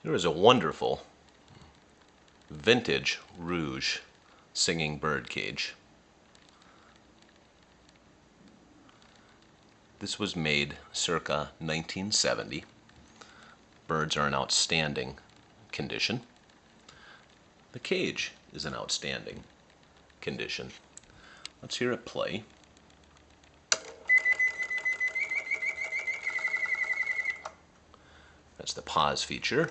There is a wonderful vintage Reuge singing bird cage. This was made circa 1970. Birds are in outstanding condition. The cage is in outstanding condition. Let's hear it play. That's the pause feature.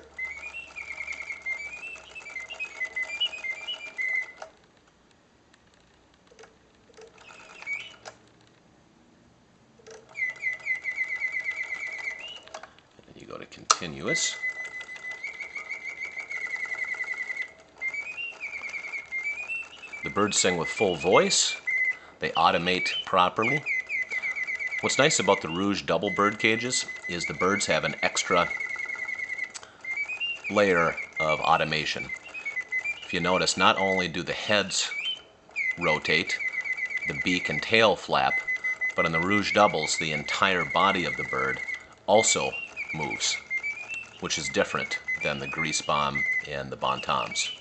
And you go to continuous. The birds sing with full voice. They automate properly. What's nice about the Reuge double bird cages is the birds have an extra layer of automation. If you notice, not only do the heads rotate, the beak and tail flap, but on the Reuge doubles, the entire body of the bird also moves, which is different than the grease bomb and the bon-toms.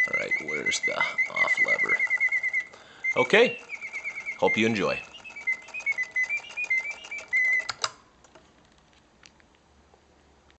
All right, where's the off lever? Okay, hope you enjoy.